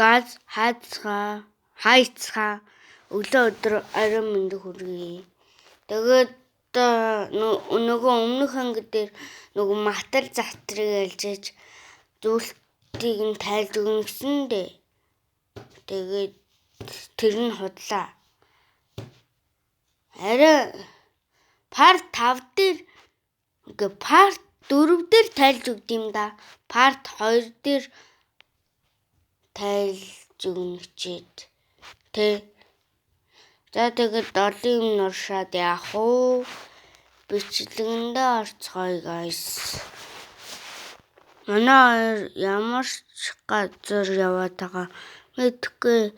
газ хайцгаа өглөө өдөр орой мэндэ хүргэе. Тэгээд нөгөө өмнөх анги дээр нөгөө матер затрыг ялжээж зүйлтийг нь тайлж өгнө гэсэн дээ. Тэгээд тэр нь худлаа. Арай part 5 дээр part 4 дээр тайлж өгд юм да. Part 2 дээр тайлж өгнө чийд. Тэ. За тэгээд долын өмнө уршаад яах вэ? Бичлэгэндээ орцгоё guys. Манай ямар ч газар яваад байгаа мэдгүй.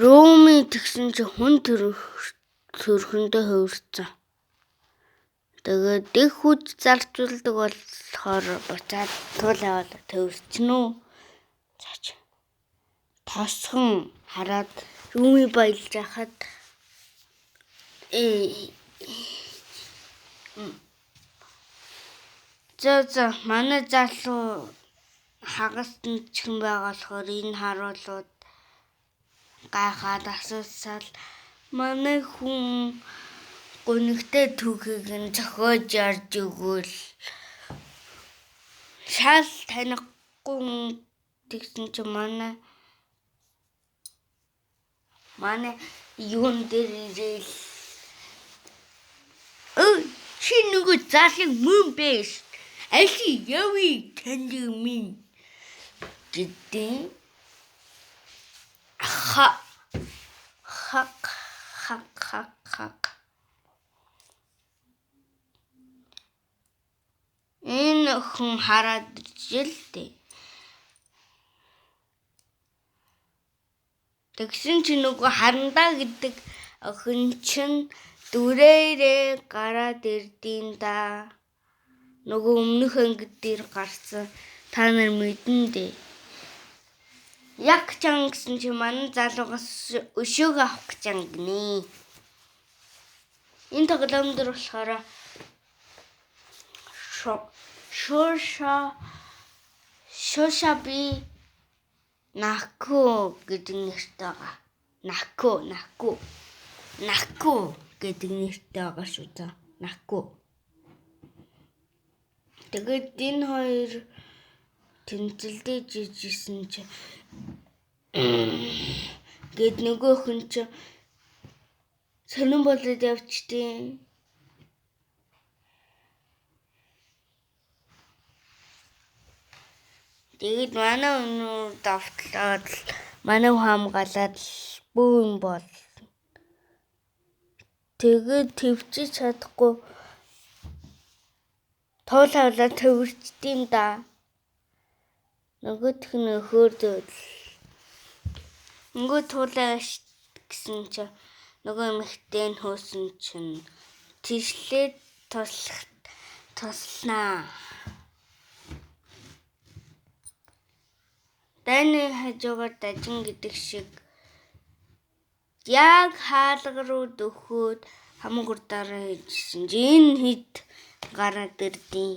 Роми тэгсэн чи хүн төрхөндөө хөвөрцөн. Тэгээд их хүч зарцуулдаг болохоор буцаад туулаад төвөрчнө үү. Цаач. Тосхон хараад Роми баялж хахад за манай залуу хагасны чихэн байгаа болохоор энэ харуулууд гайхаад асуусал манай хүн гонигтэй түүхийг нь зохиож ярьж өгвөл шал танихгүй тэгсэн чи манай юун дээр ирээл чи нөгөө залын мөн биш. Аси яви танд минь гэдэг хак энэ хүн хараад жилдээ. Тэгсэн чи нөгөө харандаа гэдэг охин чинь дүрээрээ гараад ирдийн да. Нөгөө өмнөх анги дээр гарсан та нар мэдэн дээ. Яг чан гэсэн чи манай залуугаас өшөөгөө авах гэж ангинэ. Энэ тоглоом дээр болохоор Шоша би Нако гэдэг нэртэй байгаа. Нако гэдэг нэртэй байгаа шүү за. Нако. Тэгээд энэ хоёр тэмцэлдэж ижсэн чи гэд нөгөөх нь чи сонирн болоод явчтیں۔ Тэгээд манай өнөө давтлаад манай хамгаалаад бүүн бол. Тэгээд твчиж чадахгүй тоолоолаа төвөрчдийн да. Нөгөөх нь хөөрдөл. Нөгөө туулаа гэсэн чи нөгөө эмэгтэй нь хөөсөн чинь тишлээд туслнаа. Дайны хажуугаар дажин гэдэг шиг яг хаалга руу дөхөөд хамаг урдаараа хийжсэн. Энэ хит гараад ирдیں۔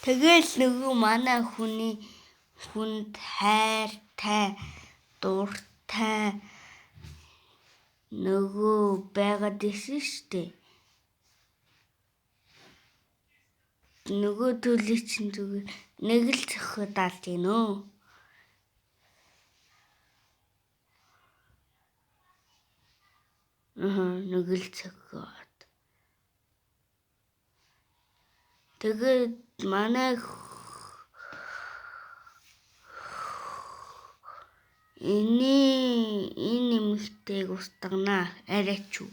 Тэгэл нөгөө манай хүнд хайртай, дуртай нөгөө байгаад исэн штэ. Нөгөө төлөй чинь зүгээр нэг л зөхөд алж гинөө. Нэг л зөхөд. Тэгээд манай энэ эмэгтэйг устгана арайч юу.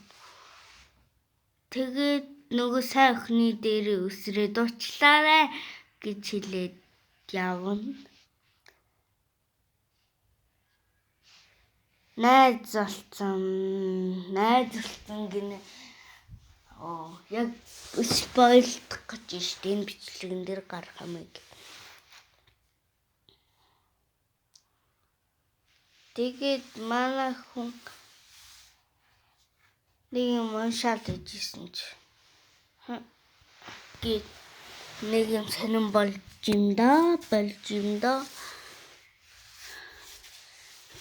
Тэгээд нөгөө сайн охины дээр өсрээд уучлаарай гэж хэлээд явна. Найз олцсон гинэ. Яг спойлдох гэж штэ энэ бичлэгэн дээр гарах юмыг. Тэгээд манай хүн нэг юм уншаад ижсэн чи. гээ нэг юм сонирн болж юм да.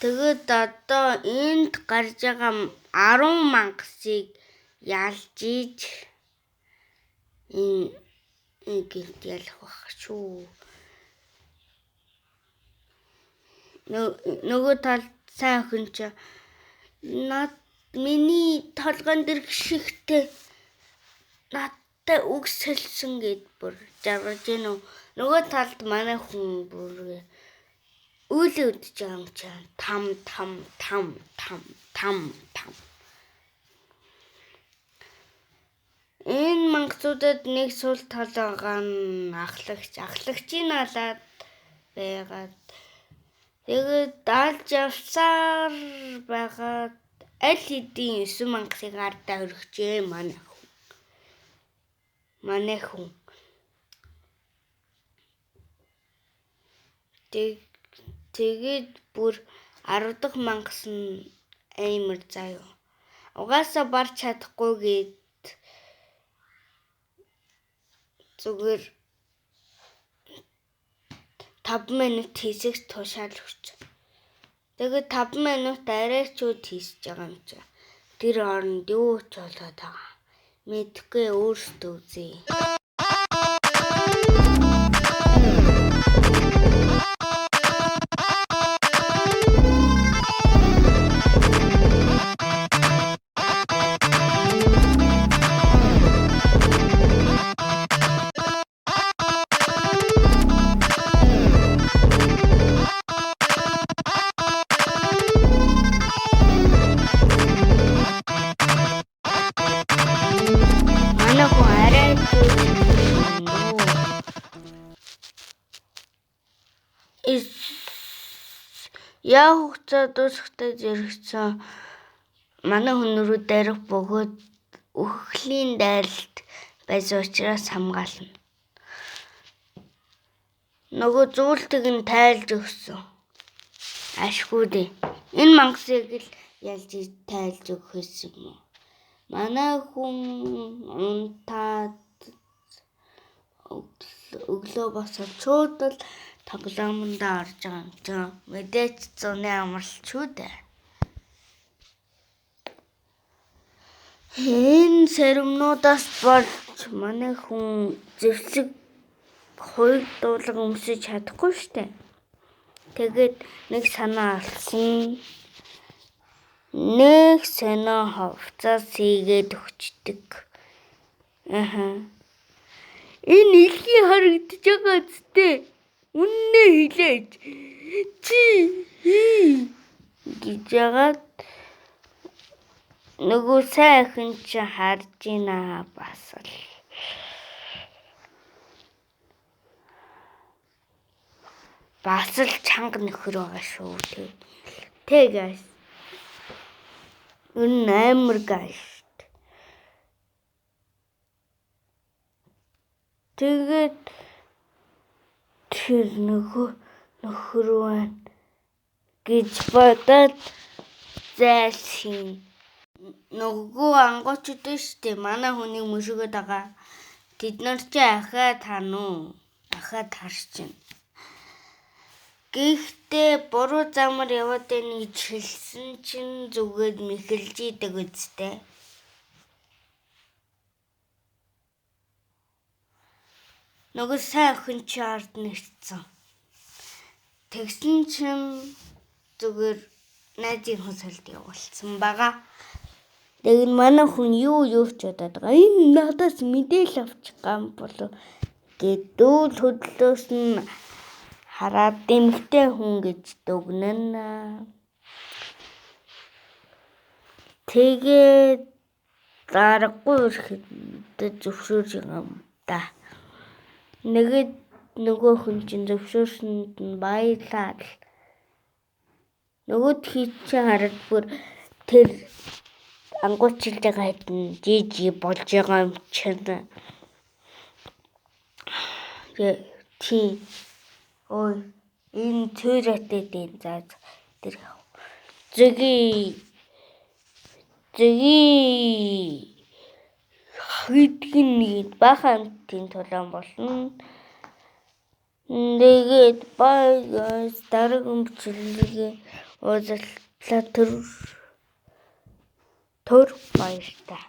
Тэгээд одоо энд гарч байгаа 10 мангасыг ялж иж гинт ялах байх шүү. Нөгөө талд сайн охин ч миний толгойн дээр гიშгтэй надтай үг сэлсэн гэд бүр жаргаж гэнэ. Нөгөө талд манай хүн бүр үйлээ үдчихэж байгаа юм чинь там. Энэ мангасуудад нэг сул толгойн ахлагчийн алаад байгаад тэгээд алж явсаар байгаад аль хэдийн 9 мангасыг ардаа өргөжээ манай хүн. Тэгээд бүр 10 дахь мангас нь амар заяа. Угаасаа барч чадахгүй гээд зүгээр 5 минут хийсэж тушаал өгч. Тэгээд 5 минут арайчуд хийсэж байгаа юм чи. Тэр хооронд юу ч болоод байгаа. Мэдхгүй өөртөө үзье. Яа хугацаа дуусахтай зэрэгцэн манай хүн рүү дарих бөгөөд өхлийн дайралт байсан учраас хамгаална. Нөгөө зүйлтэг нь тайлж өгсөн. Ашгүй дээ. Энэ мангасыг л ялж тайлж өгөхөөс юм уу? Манай хүн унтаад өглөө босоод шууд л тоглоомонд орж байгаа юм чинь. Мэдээч зуны амралт шүү дээ. Энэ сэрэмнүүдээс болж манай хүн зэвсэг хоёрд дуулан өмсөж чадахгүй штэ. Тэгээд нэг санаа алсан. Нэг санаа ховцаас хийгээд өгчдөг. Энэ илгийн харагдаж байгаа зүтэй. Үннээ хэлээч. Чи гэж яагаад нөгөө сайн охин чи харж ийна бас л чанга нөхөр байгаа шүү тий. Тэ guys. Энэ амар guys. Тэгээд тэр нөгөө нөхөр байна гэж бодоод зайлшин. Нөгөө ангуучуд штэ манай хүнийг мөшгөөд байгаа. Тэд нар чи ахаад харчин. Гэхдээ буруу замаар яваад байна гэж хэлсэн чинь зүгээд мэхэлж идэг үстэй. Нөгөө сайн охин чи ард нэрцэн. Тэгсэн чинь зүгээр найзын хөсөлд явуулсан байгаа. Тэгээд манай хүн юу ч бодоод байгаа. Энэ надаас мэдээлэл авчих гам болов гэдүүл хөдлөөс нь хараад дэмэгтэй хүн гэж дүгнэн. Тэгээд дараагүй ирэхэд зөвшөөрж байгаа юм да. Нөгөө хүн чинь зөвшөөрсөнд нь баярлал. Нөгөө чи хараад бүр тэр ангуучилж байгаа хэдэн жижиг болж байгаа юм чинь. Тий. Ой, энэ төрөтэй дээ за тэр яв. Зөги гэдэг нь баахан амтын тулаан болно. Тэгээд guys дараагийн бичлэгийг уулзлаа. Түр баярлалаа.